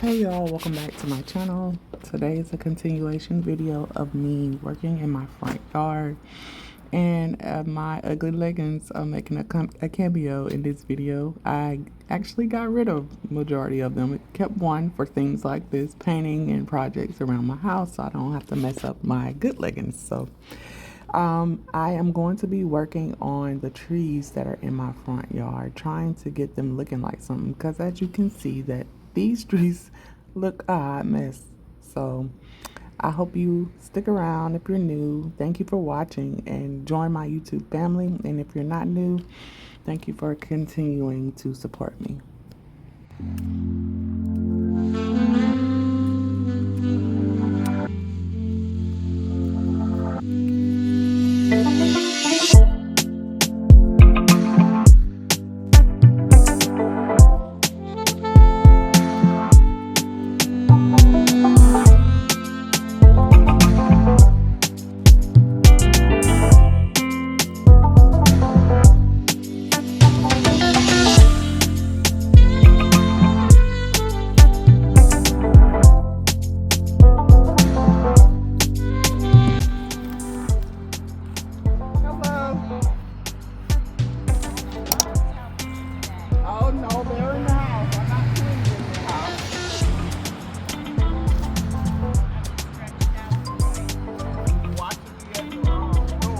Hey y'all, welcome back to my channel. Today is a continuation video of me working in my front yard, and my ugly leggings are making a cameo in this video. I actually got rid of majority of them. It kept one for things like this, painting and projects around my house, so I don't have to mess up my good leggings. So I am going to be working on the trees that are in my front yard, trying to get them looking like something, because as you can see that these trees look a hot mess. So I hope you stick around if you're new. Thank you for watching and join my YouTube family. And if you're not new, thank you for continuing to support me. Oh no, they're in the house. I'm not seeing them in the house. Watching me at the door,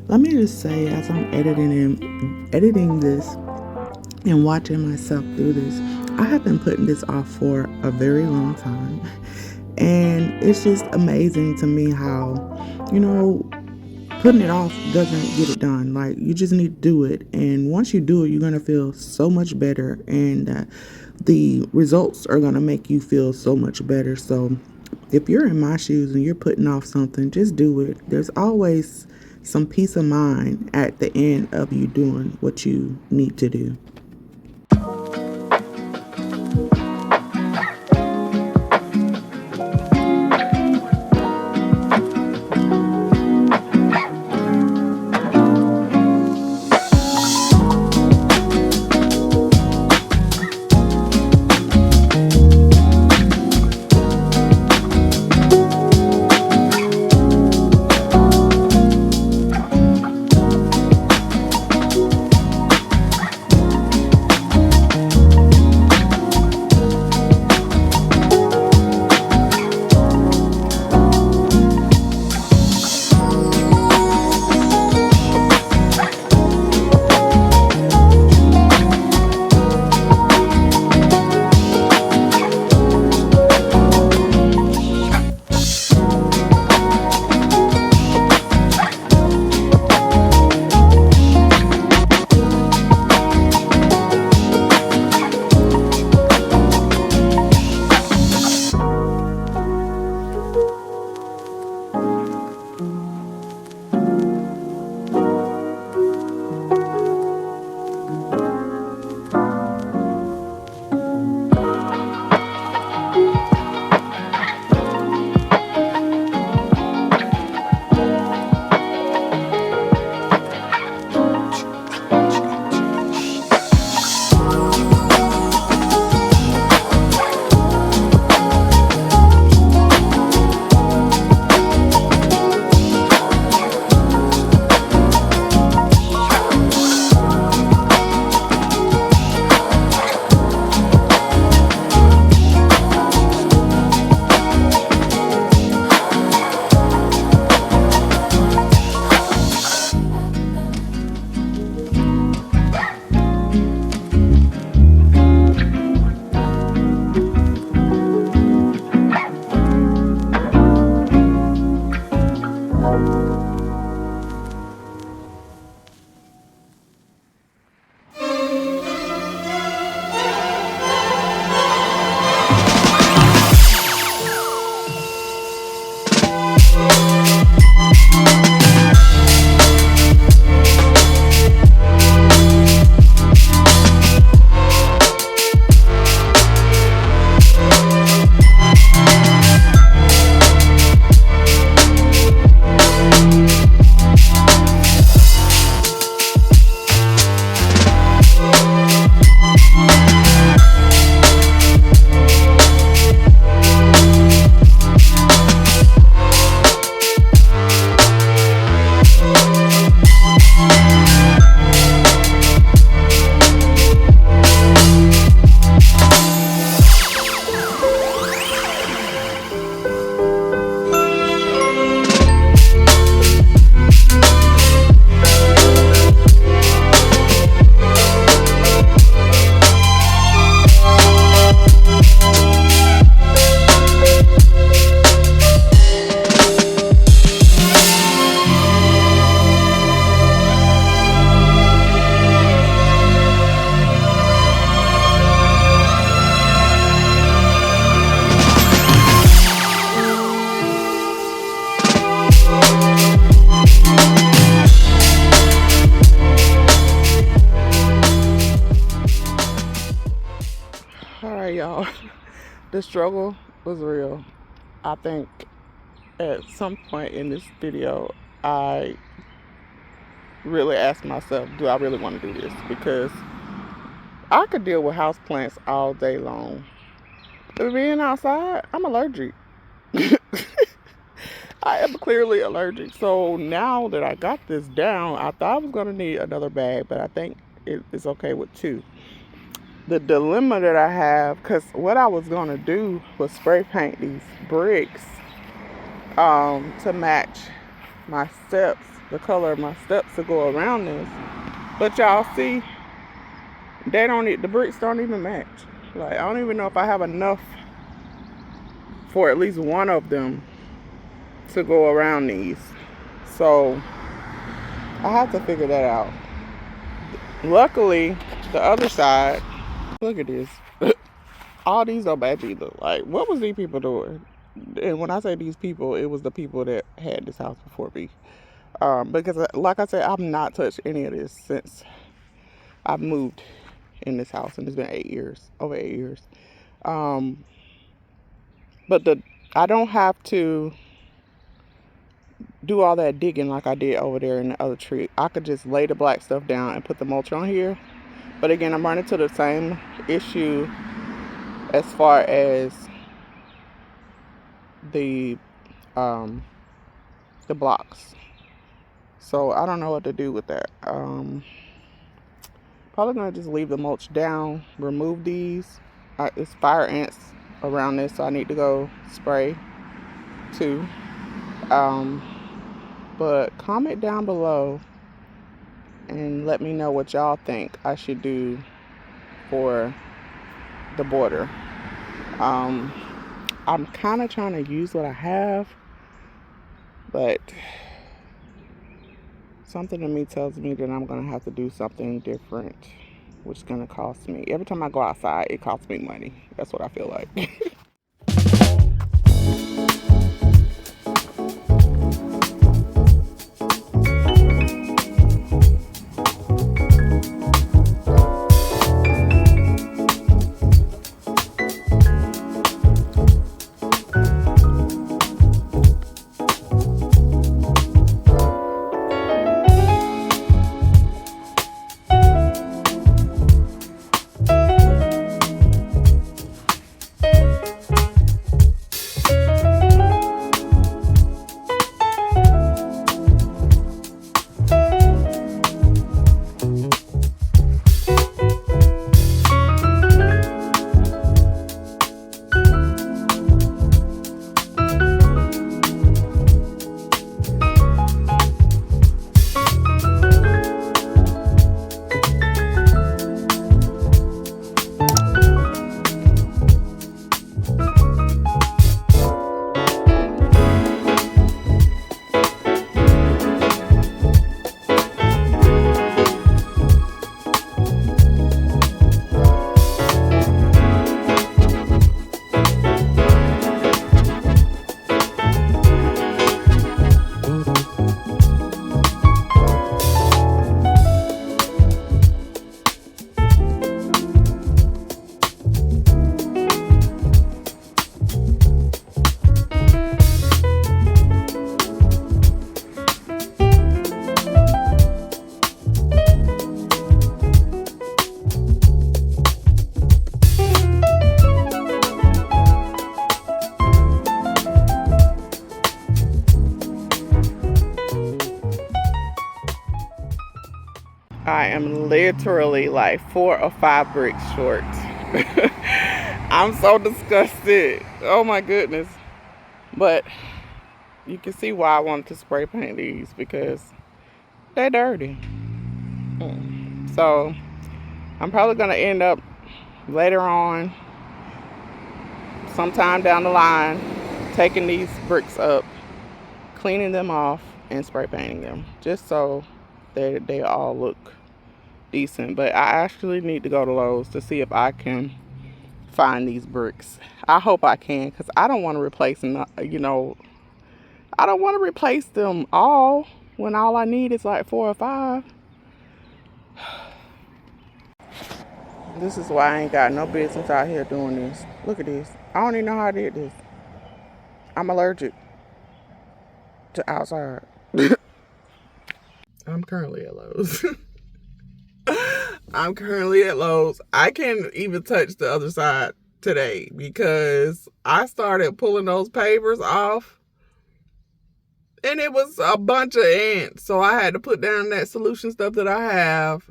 let me just say, as I'm editing this and watching myself do this, I have been putting this off for a very long time. And it's just amazing to me how, putting it off doesn't get it done. Like, you just need to do it. And once you do it, you're going to feel so much better. And the results are going to make you feel so much better. So if you're in my shoes and you're putting off something, just do it. There's always some peace of mind at the end of you doing what you need to do. y'all. The struggle was real. I think at some point in this video, I really asked myself, do I really want to do this? Because I could deal with houseplants all day long. But being outside, I'm allergic. I am clearly allergic. So now that I got this down, I thought I was going to need another bag, but I think it's okay with 2. The dilemma that I have, because what I was going to do was spray paint these bricks to match my steps, the color of my steps to go around this. But y'all see, the bricks don't even match. Like, I don't even know if I have enough for at least one of them to go around these. So I have to figure that out. Luckily, the other side, look at this. All these don't match either. Like, what was these people doing? And when I say these people, it was the people that had this house before me. Because like I said, I've not touched any of this since I've moved in this house, and it's been 8 years, over 8 years. But I don't have to do all that digging like I did over there in the other tree. I could just lay the black stuff down and put the mulch on here. But again, I'm running into the same issue as far as the blocks. So I don't know what to do with that. Probably gonna just leave the mulch down, remove these. It's fire ants around this, so I need to go spray too. But comment down below and let me know what y'all think I should do for the border. I'm kind of trying to use what I have, but something in me tells me that I'm going to have to do something different, which is going to cost me. Every time I go outside, it costs me money. That's what I feel like. I am literally like 4 or 5 bricks short. I'm so disgusted. Oh my goodness. But you can see why I wanted to spray paint these, because they're dirty. So I'm probably going to end up later on, sometime down the line, taking these bricks up, cleaning them off, and spray painting them, just so they all look decent. But I actually need to go to Lowe's to see if I can find these bricks. I hope I can, because I don't want to replace them, I don't want to replace them all when all I need is like 4 or 5. This is why I ain't got no business out here doing this. Look at this. I don't even know how I did this. I'm allergic to outside. I'm currently at Lowe's. I'm currently at Lowe's. I can't even touch the other side today because I started pulling those pavers off and it was a bunch of ants. So I had to put down that solution stuff that I have,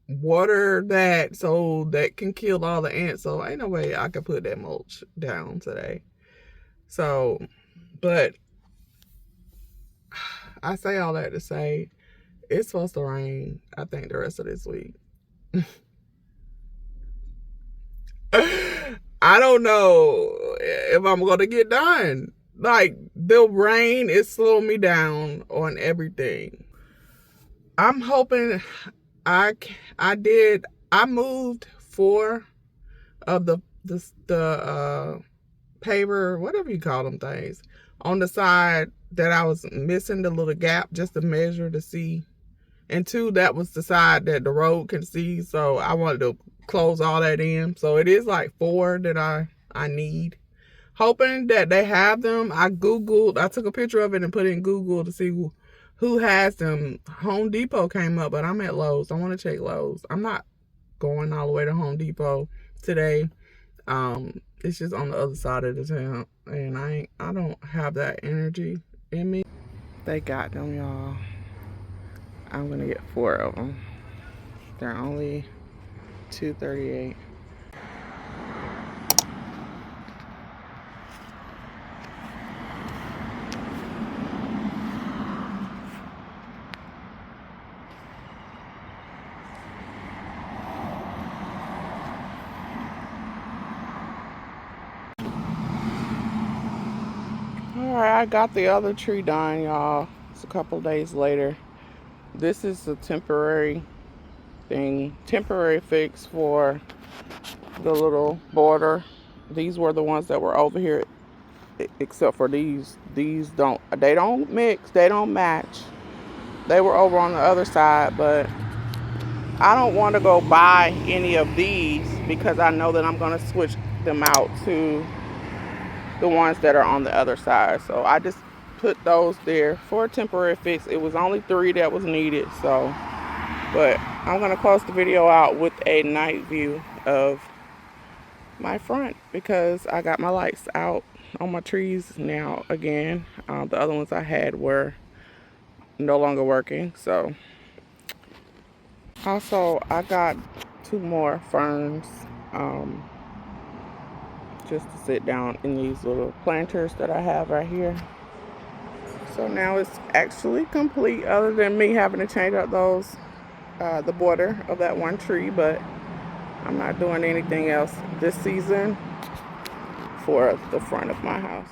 water that so that can kill all the ants. So ain't no way I could put that mulch down today. So, but I say all that to say it's supposed to rain, I think, the rest of this week. I don't know if I'm going to get done. Like, the rain is slowing me down on everything. I'm hoping I moved 4 of the paver, whatever you call them things, on the side that I was missing the little gap just to measure to see. And 2, that was the side that the road can see. So I wanted to close all that in. So it is like 4 that I need. Hoping that they have them. I took a picture of it and put it in Google to see who has them. Home Depot came up, but I'm at Lowe's. I want to check Lowe's. I'm not going all the way to Home Depot today. It's just on the other side of the town. And I don't have that energy in me. They got them, y'all. I'm gonna get 4 of them. They're only $2.38. Alright, I got the other tree done, y'all. It's a couple days later. This is a temporary thing, temporary fix for the little border. These were the ones that were over here, except for these. These don't mix, they don't match. They were over on the other side, but I don't want to go buy any of these because I know that I'm going to switch them out to the ones that are on the other side. So I just put those there for a temporary fix. It was only 3 that was needed. So, but I'm going to close the video out with a night view of my front because I got my lights out on my trees now again. The other ones I had were no longer working. So also I got 2 more ferns just to sit down in these little planters that I have right here. So now it's actually complete, other than me having to change out those the border of that one tree, but I'm not doing anything else this season for the front of my house.